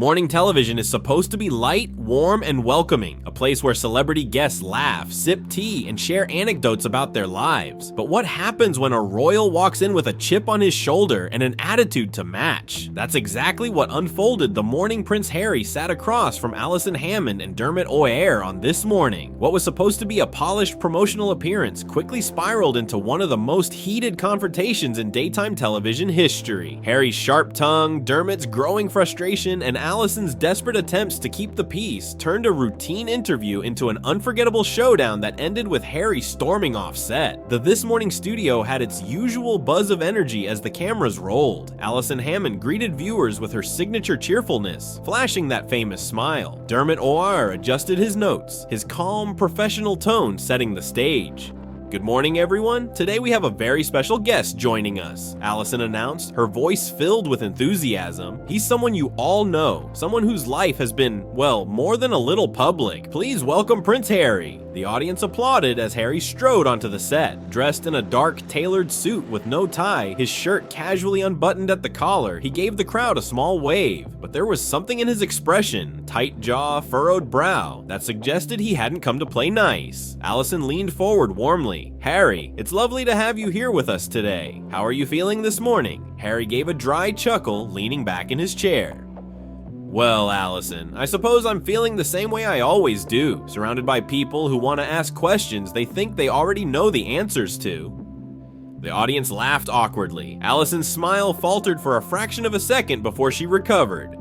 Morning television is supposed to be light, warm, and welcoming, a place where celebrity guests laugh, sip tea, and share anecdotes about their lives. But what happens when a royal walks in with a chip on his shoulder and an attitude to match? That's exactly what unfolded the morning Prince Harry sat across from Alison Hammond and Dermot O'Leary on This Morning. What was supposed to be a polished promotional appearance quickly spiraled into one of the most heated confrontations in daytime television history. Harry's sharp tongue, Dermot's growing frustration, and Alison's desperate attempts to keep the peace turned a routine interview into an unforgettable showdown that ended with Harry storming off set. The This Morning studio had its usual buzz of energy as the cameras rolled. Alison Hammond greeted viewers with her signature cheerfulness, flashing that famous smile. Dermot O'Leary adjusted his notes, his calm, professional tone setting the stage. "Good morning, everyone. Today we have a very special guest joining us," Alison announced, her voice filled with enthusiasm. "He's someone you all know, someone whose life has been, well, more than a little public. Please welcome Prince Harry." The audience applauded as Harry strode onto the set. Dressed in a dark, tailored suit with no tie, his shirt casually unbuttoned at the collar, he gave the crowd a small wave. But there was something in his expression, tight jaw, furrowed brow, that suggested he hadn't come to play nice. Alison leaned forward warmly. "Harry, it's lovely to have you here with us today. How are you feeling this morning?" Harry gave a dry chuckle, leaning back in his chair. "Well, Alison, I suppose I'm feeling the same way I always do, surrounded by people who want to ask questions they think they already know the answers to." The audience laughed awkwardly. Alison's smile faltered for a fraction of a second before she recovered.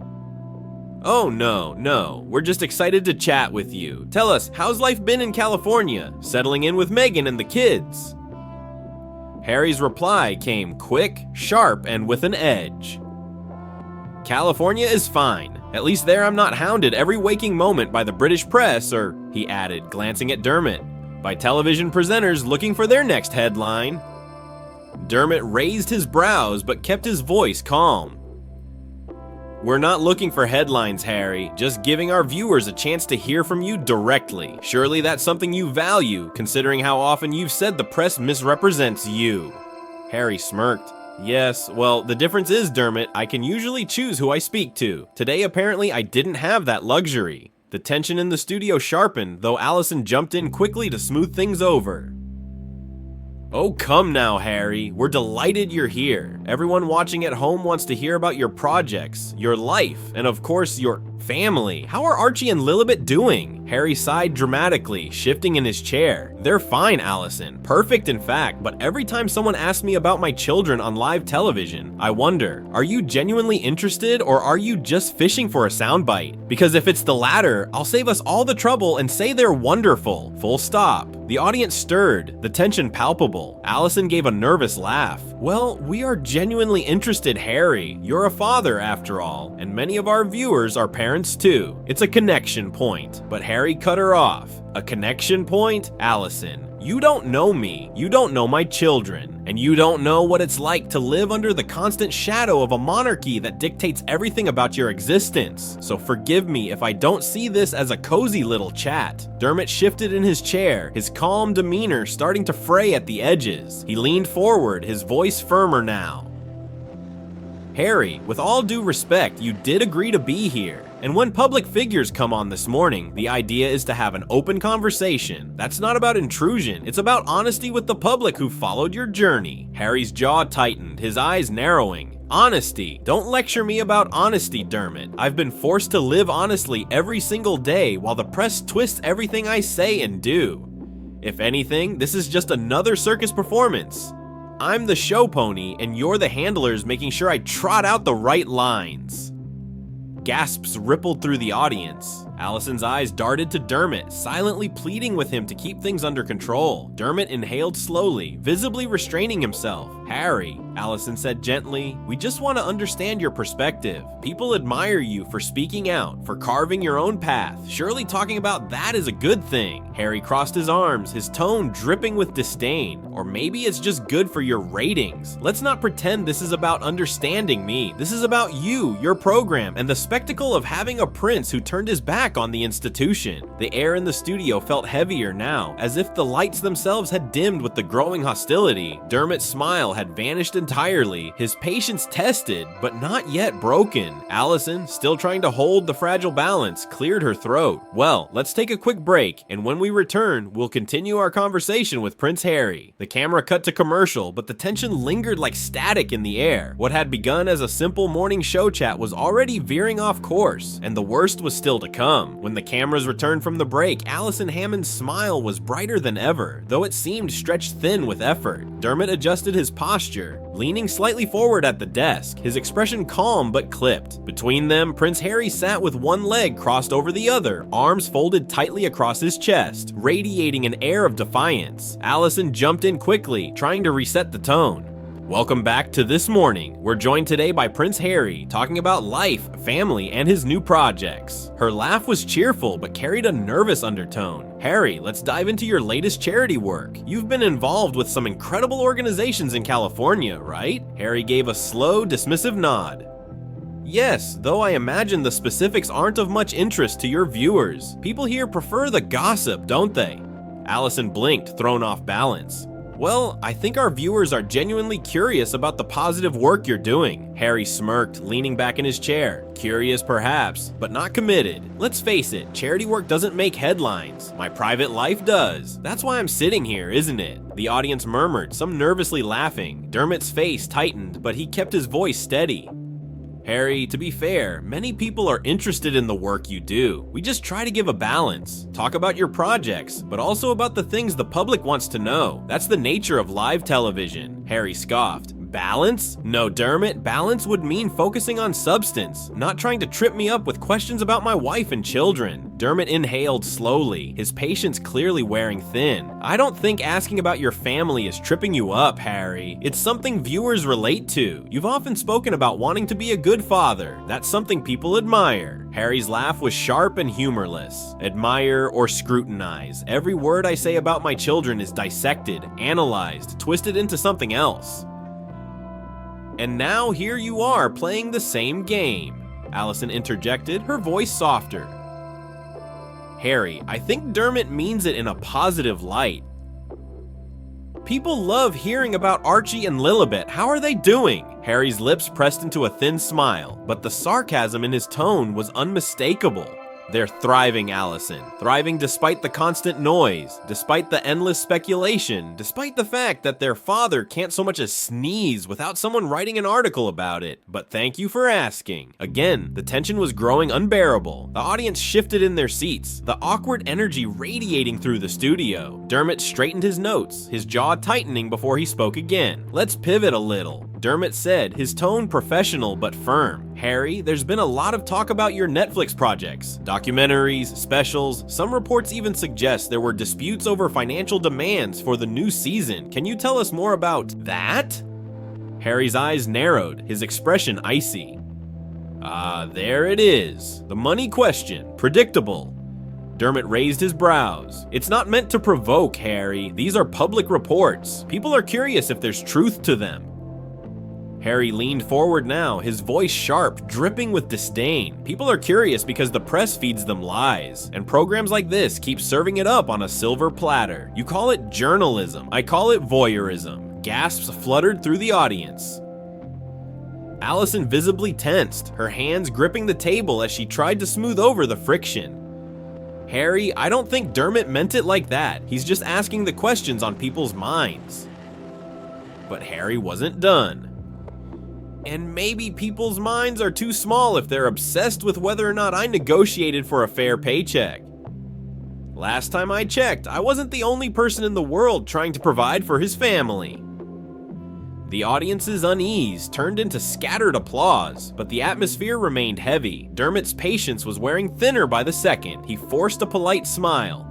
"Oh no, we're just excited to chat with you. Tell us, how's life been in California? Settling in with Meghan and the kids?" Harry's reply came quick, sharp, and with an edge. "California is fine. At least there I'm not hounded every waking moment by the British press or," he added, glancing at Dermot, "by television presenters looking for their next headline." Dermot raised his brows but kept his voice calm. "We're not looking for headlines, Harry, just giving our viewers a chance to hear from you directly. Surely that's something you value, considering how often you've said the press misrepresents you." Harry smirked. "Yes, well, the difference is, Dermot, I can usually choose who I speak to. Today, apparently, I didn't have that luxury." The tension in the studio sharpened, though Alison jumped in quickly to smooth things over. "Oh, come now, Harry. We're delighted you're here. Everyone watching at home wants to hear about your projects, your life, and of course, your family. How are Archie and Lilibet doing?" Harry sighed dramatically, shifting in his chair. "They're fine, Alison. Perfect, in fact, but every time someone asks me about my children on live television, I wonder, are you genuinely interested or are you just fishing for a soundbite? Because if it's the latter, I'll save us all the trouble and say they're wonderful. Full stop." The audience stirred, the tension palpable. Alison gave a nervous laugh. "Well, we are genuinely interested, Harry. You're a father, after all, and many of our viewers are parents too. It's a connection point." But Harry cut her off. "A connection point? Alison, you don't know me, you don't know my children, and you don't know what it's like to live under the constant shadow of a monarchy that dictates everything about your existence. So forgive me if I don't see this as a cozy little chat." Dermot shifted in his chair, his calm demeanor starting to fray at the edges. He leaned forward, his voice firmer now. "Harry, with all due respect, you did agree to be here. And when public figures come on This Morning, the idea is to have an open conversation. That's not about intrusion, it's about honesty with the public who followed your journey." Harry's jaw tightened, his eyes narrowing. "Honesty. Don't lecture me about honesty, Dermot. I've been forced to live honestly every single day while the press twists everything I say and do. If anything, this is just another circus performance. I'm the show pony and you're the handlers making sure I trot out the right lines." Gasps rippled through the audience. Alison's eyes darted to Dermot, silently pleading with him to keep things under control. Dermot inhaled slowly, visibly restraining himself. "Harry," Alison said gently, "we just want to understand your perspective. People admire you for speaking out, for carving your own path. Surely talking about that is a good thing." Harry crossed his arms, his tone dripping with disdain. "Or maybe it's just good for your ratings. Let's not pretend this is about understanding me. This is about you, your program, and the spectacle of having a prince who turned his back attack on the institution. The air in the studio felt heavier now, as if the lights themselves had dimmed with the growing hostility. Dermot's smile had vanished entirely, his patience tested, but not yet broken. Allison, still trying to hold the fragile balance, cleared her throat. Well, let's take a quick break, and when we return, we'll continue our conversation with Prince Harry. The camera cut to commercial, but the tension lingered like static in the air. What had begun as a simple morning show chat was already veering off course, and the worst was still to come. When the cameras returned from the break, Allison Hammond's smile was brighter than ever, though it seemed stretched thin with effort. Dermot adjusted his posture, leaning slightly forward at the desk, his expression calm but clipped. Between them, Prince Harry sat with one leg crossed over the other, arms folded tightly across his chest, radiating an air of defiance. Allison jumped in quickly, trying to reset the tone. Welcome back to This Morning. We're joined today by Prince Harry, talking about life, family, and his new projects. Her laugh was cheerful, but carried a nervous undertone. Harry, let's dive into your latest charity work. You've been involved with some incredible organizations in California, right? Harry gave a slow, dismissive nod. Yes, though I imagine the specifics aren't of much interest to your viewers. People here prefer the gossip, don't they? Allison blinked, thrown off balance. Well, I think our viewers are genuinely curious about the positive work you're doing. Harry smirked, leaning back in his chair. Curious perhaps, but not committed. Let's face it, charity work doesn't make headlines. My private life does. That's why I'm sitting here, isn't it? The audience murmured, some nervously laughing. Dermot's face tightened, but he kept his voice steady. Harry, to be fair, many people are interested in the work you do. We just try to give a balance. Talk about your projects, but also about the things the public wants to know. That's the nature of live television. Harry scoffed. Balance? No, Dermot, balance would mean focusing on substance, not trying to trip me up with questions about my wife and children. Dermot inhaled slowly, his patience clearly wearing thin. I don't think asking about your family is tripping you up, Harry. It's something viewers relate to. You've often spoken about wanting to be a good father. That's something people admire. Harry's laugh was sharp and humorless. Admire or scrutinize. Every word I say about my children is dissected, analyzed, twisted into something else. And now here you are playing the same game, Allison interjected, her voice softer. Harry, I think Dermot means it in a positive light. People love hearing about Archie and Lilibet. How are they doing? Harry's lips pressed into a thin smile, but the sarcasm in his tone was unmistakable. They're thriving, Allison. Thriving despite the constant noise, despite the endless speculation, despite the fact that their father can't so much as sneeze without someone writing an article about it. But thank you for asking. Again, the tension was growing unbearable. The audience shifted in their seats, the awkward energy radiating through the studio. Dermot straightened his notes, his jaw tightening before he spoke again. Let's pivot a little, Dermot said, his tone professional but firm. Harry, there's been a lot of talk about your Netflix projects, documentaries, specials. Some reports even suggest there were disputes over financial demands for the new season. Can you tell us more about that? Harry's eyes narrowed, his expression icy. There it is. The money question. Predictable. Dermot raised his brows. It's not meant to provoke, Harry. These are public reports. People are curious if there's truth to them. Harry leaned forward now, his voice sharp, dripping with disdain. People are curious because the press feeds them lies, and programs like this keep serving it up on a silver platter. You call it journalism, I call it voyeurism. Gasps fluttered through the audience. Allison visibly tensed, her hands gripping the table as she tried to smooth over the friction. Harry, I don't think Dermot meant it like that. He's just asking the questions on people's minds. But Harry wasn't done. And maybe people's minds are too small if they're obsessed with whether or not I negotiated for a fair paycheck. Last time I checked, I wasn't the only person in the world trying to provide for his family. The audience's unease turned into scattered applause, but the atmosphere remained heavy. Dermot's patience was wearing thinner by the second. He forced a polite smile.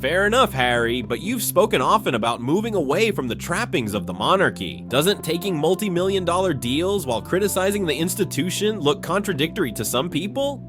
Fair enough, Harry, but you've spoken often about moving away from the trappings of the monarchy. Doesn't taking multi-million-dollar deals while criticizing the institution look contradictory to some people?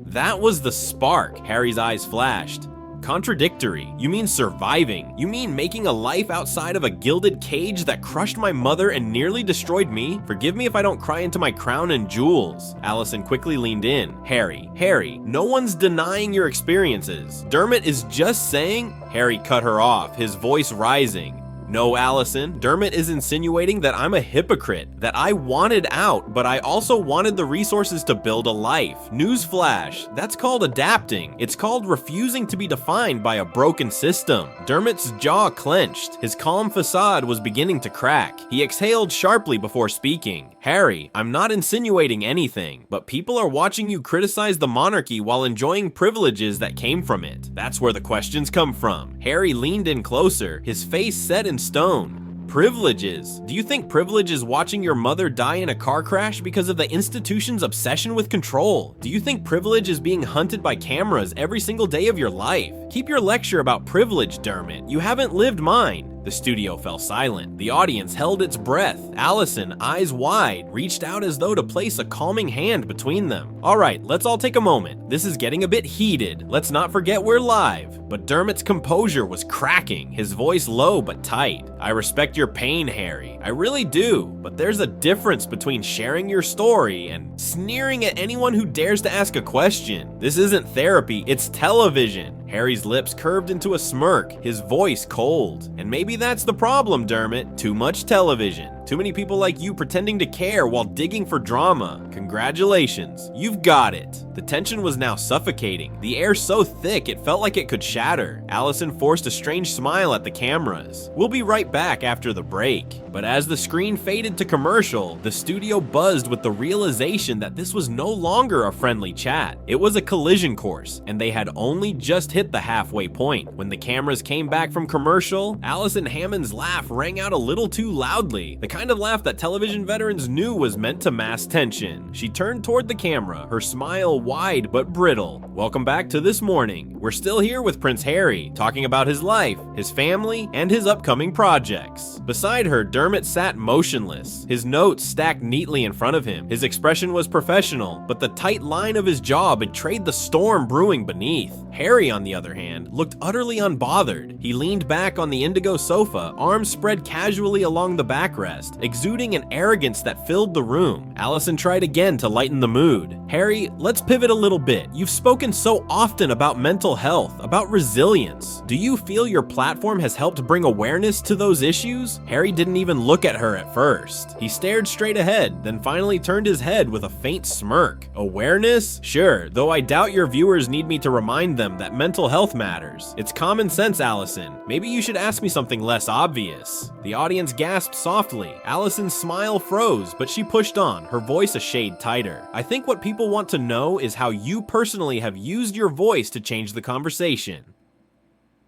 That was the spark, Harry's eyes flashed. Contradictory. You mean surviving. You mean making a life outside of a gilded cage that crushed my mother and nearly destroyed me? Forgive me if I don't cry into my crown and jewels. Allison quickly leaned in. Harry, no one's denying your experiences. Dermot is just saying. Harry cut her off, his voice rising. No, Allison, Dermot is insinuating that I'm a hypocrite, that I wanted out, but I also wanted the resources to build a life. Newsflash, that's called adapting. It's called refusing to be defined by a broken system. Dermot's jaw clenched. His calm facade was beginning to crack. He exhaled sharply before speaking. Harry, I'm not insinuating anything, but people are watching you criticize the monarchy while enjoying privileges that came from it. That's where the questions come from. Harry leaned in closer, his face set in stone. Privileges. Do you think privilege is watching your mother die in a car crash because of the institution's obsession with control? Do you think privilege is being hunted by cameras every single day of your life? Keep your lecture about privilege, Dermot. You haven't lived mine. The studio fell silent. The audience held its breath. Allison, eyes wide, reached out as though to place a calming hand between them. All right, let's all take a moment. This is getting a bit heated. Let's not forget we're live. But Dermot's composure was cracking, his voice low but tight. I respect your pain, Harry. I really do. But there's a difference between sharing your story and sneering at anyone who dares to ask a question. This isn't therapy, it's television. Harry's lips curved into a smirk, his voice cold. And maybe that's the problem, Dermot. Too much television. Too many people like you pretending to care while digging for drama. Congratulations, you've got it. The tension was now suffocating, the air so thick it felt like it could shatter. Allison forced a strange smile at the cameras. We'll be right back after the break. But as the screen faded to commercial, the studio buzzed with the realization that this was no longer a friendly chat. It was a collision course, and they had only just hit the halfway point. When the cameras came back from commercial, Allison Hammond's laugh rang out a little too loudly, the kind of laugh that television veterans knew was meant to mask tension. She turned toward the camera, her smile wide but brittle. Welcome back to This Morning. We're still here with Prince Harry, talking about his life, his family, and his upcoming projects. Beside her, Dermot sat motionless, his notes stacked neatly in front of him. His expression was professional, but the tight line of his jaw betrayed the storm brewing beneath. Harry, on the other hand, looked utterly unbothered. He leaned back on the indigo sofa, arms spread casually along the backrest, exuding an arrogance that filled the room. Allison tried again to lighten the mood. Harry, let's pivot a little bit. You've spoken so often about mental health, about resilience. Do you feel your platform has helped bring awareness to those issues? Harry didn't even look at her at first. He stared straight ahead, then finally turned his head with a faint smirk. Awareness? Sure, though I doubt your viewers need me to remind them that mental health matters. It's common sense, Allison. Maybe you should ask me something less obvious. The audience gasped softly. Allison's smile froze, but she pushed on, her voice a shade tighter. I think what people want to know is how you personally have used your voice to change the conversation.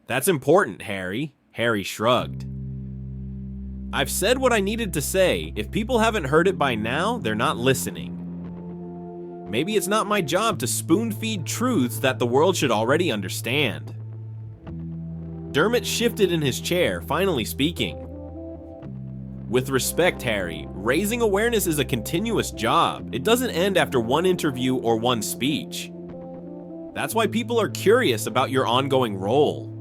That's important, Harry. Harry shrugged. I've said what I needed to say. If people haven't heard it by now, they're not listening. Maybe it's not my job to spoon-feed truths that the world should already understand. Dermot shifted in his chair, finally speaking. With respect, Harry, raising awareness is a continuous job. It doesn't end after one interview or one speech. That's why people are curious about your ongoing role.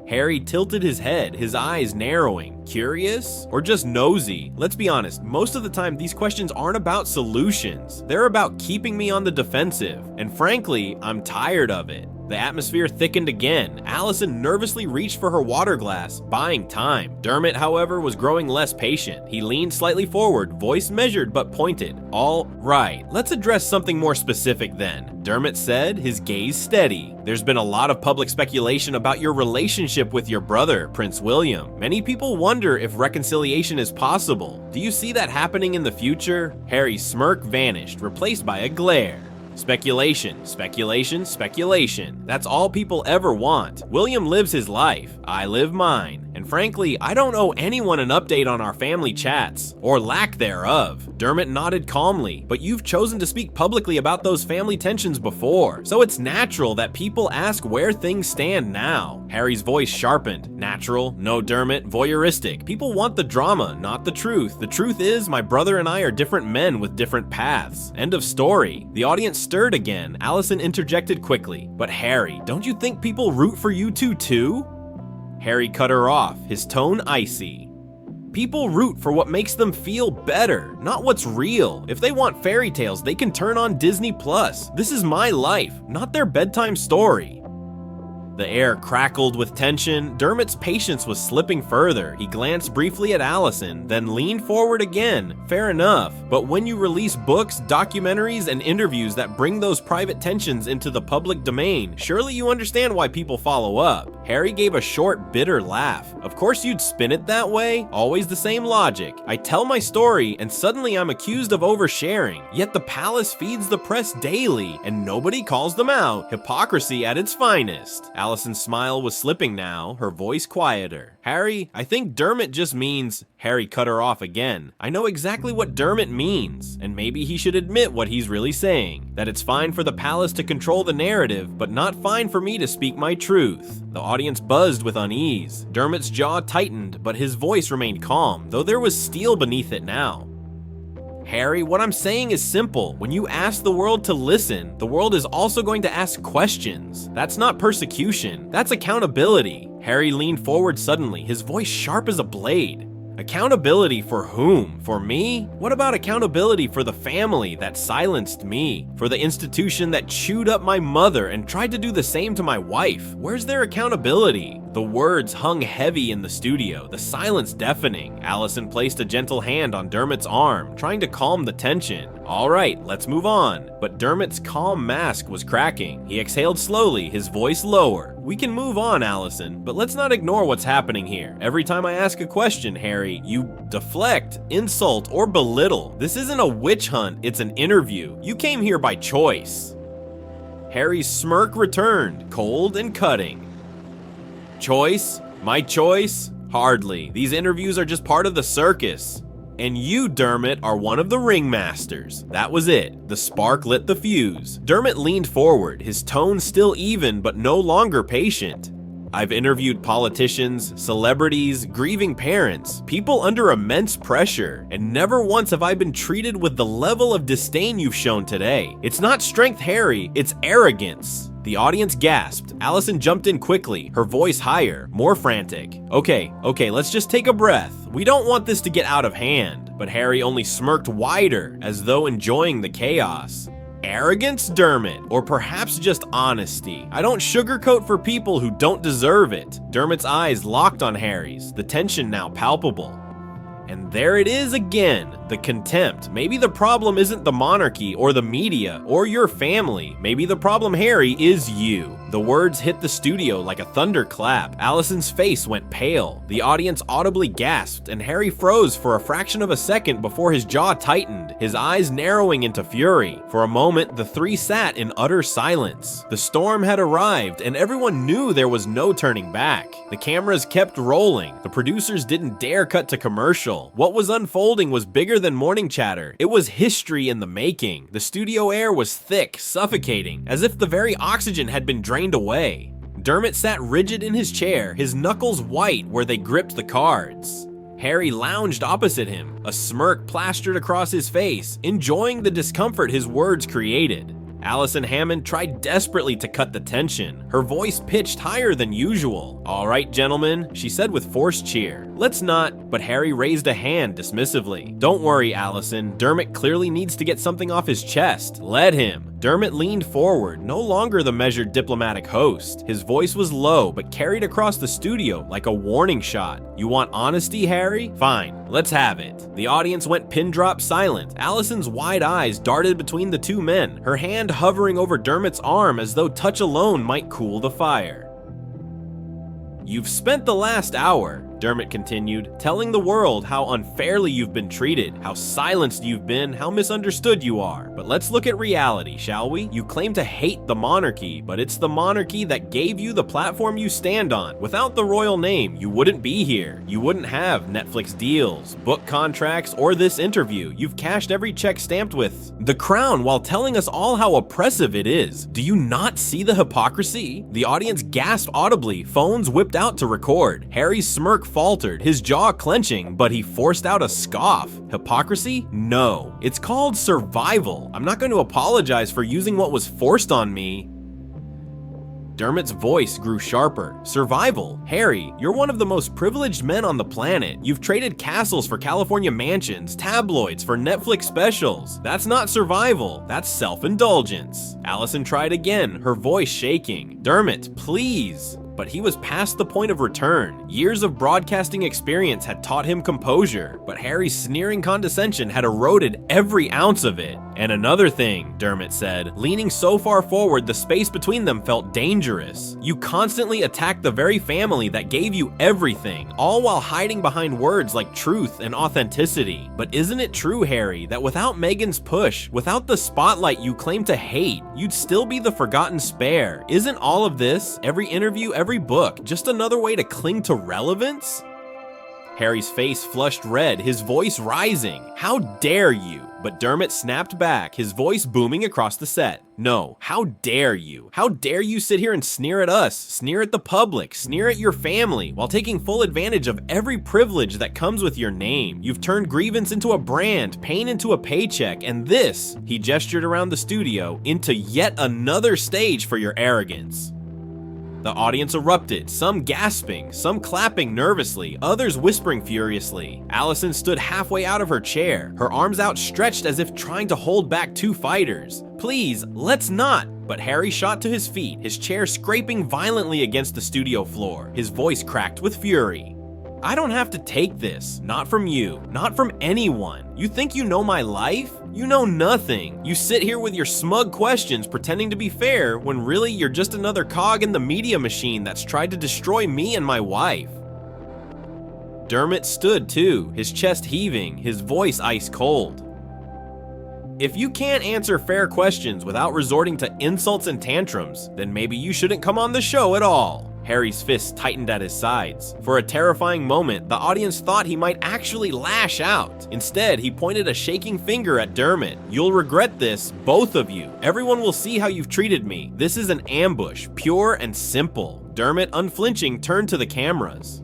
Harry tilted his head, his eyes narrowing. Curious? Or just nosy? Let's be honest, most of the time these questions aren't about solutions. They're about keeping me on the defensive. And frankly, I'm tired of it. The atmosphere thickened again. Allison nervously reached for her water glass, buying time. Dermot, however, was growing less patient. He leaned slightly forward, voice measured but pointed. All right, let's address something more specific then, Dermot said, his gaze steady. There's been a lot of public speculation about your relationship with your brother, Prince William. Many people wonder if reconciliation is possible. Do you see that happening in the future? Harry's smirk vanished, replaced by a glare. Speculation, speculation, speculation. That's all people ever want. William lives his life. I live mine. And And frankly, I don't owe anyone an update on our family chats, or lack thereof. Dermot nodded calmly, but you've chosen to speak publicly about those family tensions before, so it's natural that people ask where things stand now. Harry's voice sharpened. Natural? No, Dermot. Voyeuristic. People want the drama, not the truth. The truth is, my brother and I are different men with different paths. End of story. The audience stirred again. Allison interjected quickly. But Harry, don't you think people root for you two too? Harry cut her off, his tone icy. People root for what makes them feel better, not what's real. If they want fairy tales, they can turn on Disney+. This is my life, not their bedtime story. The air crackled with tension. Dermot's patience was slipping further. He glanced briefly at Allison, then leaned forward again. Fair enough, but when you release books, documentaries, and interviews that bring those private tensions into the public domain, surely you understand why people follow up. Harry gave a short, bitter laugh. Of course you'd spin it that way. Always the same logic. I tell my story, and suddenly I'm accused of oversharing. Yet the palace feeds the press daily, and nobody calls them out. Hypocrisy at its finest. Allison's smile was slipping now, her voice quieter. Harry, I think Dermot just means... Harry cut her off again. I know exactly what Dermot means, and maybe he should admit what he's really saying. That it's fine for the palace to control the narrative, but not fine for me to speak my truth. The audience buzzed with unease. Dermot's jaw tightened, but his voice remained calm, though there was steel beneath it now. Harry, what I'm saying is simple. When you ask the world to listen, the world is also going to ask questions. That's not persecution, that's accountability. Harry leaned forward suddenly, his voice sharp as a blade. Accountability for whom? For me? What about accountability for the family that silenced me? For the institution that chewed up my mother and tried to do the same to my wife? Where's their accountability? The words hung heavy in the studio, the silence deafening. Allison placed a gentle hand on Dermot's arm, trying to calm the tension. All right, let's move on. But Dermot's calm mask was cracking. He exhaled slowly, his voice lower. We can move on, Allison, but let's not ignore what's happening here. Every time I ask a question, Harry, you deflect, insult, or belittle. This isn't a witch hunt, it's an interview. You came here by choice. Harry's smirk returned, cold and cutting. Choice? My choice? Hardly. These interviews are just part of the circus. And you, Dermot, are one of the ringmasters. That was it. The spark lit the fuse. Dermot leaned forward, his tone still even but no longer patient. I've interviewed politicians, celebrities, grieving parents, people under immense pressure, and never once have I been treated with the level of disdain you've shown today. It's not strength, Harry, it's arrogance. The audience gasped. Allison jumped in quickly, her voice higher, more frantic. Okay, let's just take a breath. We don't want this to get out of hand. But Harry only smirked wider, as though enjoying the chaos. Arrogance, Dermot, or perhaps just honesty. I don't sugarcoat for people who don't deserve it. Dermot's eyes locked on Harry's, the tension now palpable. And there it is again, the contempt. Maybe the problem isn't the monarchy or the media or your family. Maybe the problem, Harry, is you. The words hit the studio like a thunderclap. Allison's face went pale. The audience audibly gasped, and Harry froze for a fraction of a second before his jaw tightened, his eyes narrowing into fury. For a moment, the three sat in utter silence. The storm had arrived, and everyone knew there was no turning back. The cameras kept rolling. The producers didn't dare cut to commercial. What was unfolding was bigger than morning chatter. It was history in the making. The studio air was thick, suffocating, as if the very oxygen had been drained away. Dermot sat rigid in his chair, his knuckles white where they gripped the cards. Harry lounged opposite him, a smirk plastered across his face, enjoying the discomfort his words created. Allison Hammond tried desperately to cut the tension, her voice pitched higher than usual. All right, gentlemen, she said with forced cheer. Let's not, but Harry raised a hand dismissively. Don't worry, Allison. Dermot clearly needs to get something off his chest. Let him. Dermot leaned forward, no longer the measured diplomatic host. His voice was low, but carried across the studio like a warning shot. You want honesty, Harry? Fine, let's have it. The audience went pin-drop silent. Allison's wide eyes darted between the two men, her hand hovering over Dermot's arm as though touch alone might cool the fire. You've spent the last hour Dermot continued, telling the world how unfairly you've been treated, how silenced you've been, how misunderstood you are. But let's look at reality, shall we? You claim to hate the monarchy, but it's the monarchy that gave you the platform you stand on. Without the royal name, you wouldn't be here. You wouldn't have Netflix deals, book contracts, or this interview. You've cashed every check stamped with the crown while telling us all how oppressive it is. Do you not see the hypocrisy? The audience gasped audibly, phones whipped out to record. Harry's smirk faltered, his jaw clenching, but he forced out a scoff. Hypocrisy? No. It's called survival. I'm not going to apologize for using what was forced on me. Dermot's voice grew sharper. Survival? Harry, you're one of the most privileged men on the planet. You've traded castles for California mansions, tabloids for Netflix specials. That's not survival, that's self-indulgence. Allison tried again, her voice shaking. Dermot, please. But he was past the point of return. Years of broadcasting experience had taught him composure, but Harry's sneering condescension had eroded every ounce of it. And another thing, Dermot said, leaning so far forward the space between them felt dangerous. You constantly attacked the very family that gave you everything, all while hiding behind words like truth and authenticity. But isn't it true, Harry, that without Meghan's push, without the spotlight you claim to hate, you'd still be the forgotten spare? Isn't all of this, every interview, every book, just another way to cling to relevance? Harry's face flushed red, his voice rising. How dare you? But Dermot snapped back, his voice booming across the set. No, how dare you? How dare you sit here and sneer at us, sneer at the public, sneer at your family, while taking full advantage of every privilege that comes with your name. You've turned grievance into a brand, pain into a paycheck, and this, he gestured around the studio, into yet another stage for your arrogance. The audience erupted, some gasping, some clapping nervously, others whispering furiously. Allison stood halfway out of her chair, her arms outstretched as if trying to hold back two fighters. Please, let's not! But Harry shot to his feet, his chair scraping violently against the studio floor. His voice cracked with fury. I don't have to take this, not from you, not from anyone. You think you know my life? You know nothing. You sit here with your smug questions pretending to be fair when really you're just another cog in the media machine that's tried to destroy me and my wife. Dermot stood too, his chest heaving, his voice ice cold. If you can't answer fair questions without resorting to insults and tantrums, then maybe you shouldn't come on the show at all. Harry's fists tightened at his sides. For a terrifying moment, the audience thought he might actually lash out. Instead, he pointed a shaking finger at Dermot. You'll regret this, both of you. Everyone will see how you've treated me. This is an ambush, pure and simple. Dermot, unflinching, turned to the cameras.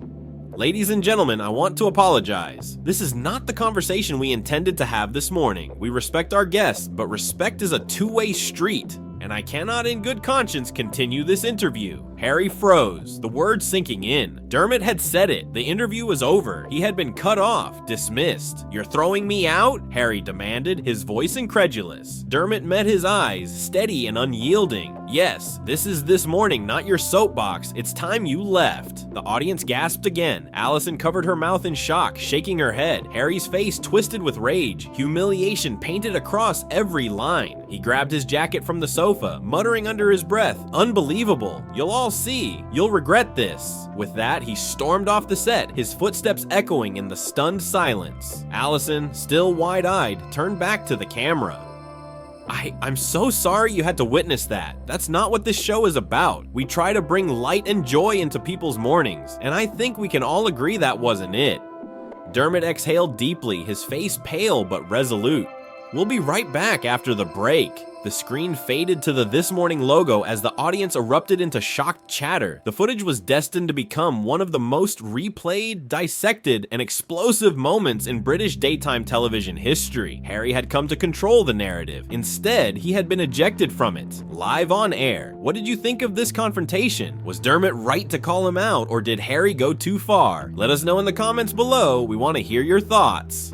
Ladies and gentlemen, I want to apologize. This is not the conversation we intended to have this morning. We respect our guests, but respect is a two-way street, and I cannot in good conscience continue this interview. Harry froze, the words sinking in. Dermot had said it. The interview was over. He had been cut off, dismissed. You're throwing me out? Harry demanded, his voice incredulous. Dermot met his eyes, steady and unyielding. Yes, this is this morning, not your soapbox. It's time you left. The audience gasped again. Allison covered her mouth in shock, shaking her head. Harry's face twisted with rage, humiliation painted across every line. He grabbed his jacket from the sofa, muttering under his breath, "Unbelievable. You'll all see. You'll regret this." With that, he stormed off the set, his footsteps echoing in the stunned silence. Allison, still wide-eyed, turned back to the camera. I'm so sorry you had to witness that. That's not what this show is about. We try to bring light and joy into people's mornings, and I think we can all agree that wasn't it. Dermot exhaled deeply, his face pale but resolute. We'll be right back after the break. The screen faded to the This Morning logo as the audience erupted into shocked chatter. The footage was destined to become one of the most replayed, dissected, and explosive moments in British daytime television history. Harry had come to control the narrative. Instead, he had been ejected from it, live on air. What did you think of this confrontation? Was Dermot right to call him out, or did Harry go too far? Let us know in the comments below. We want to hear your thoughts.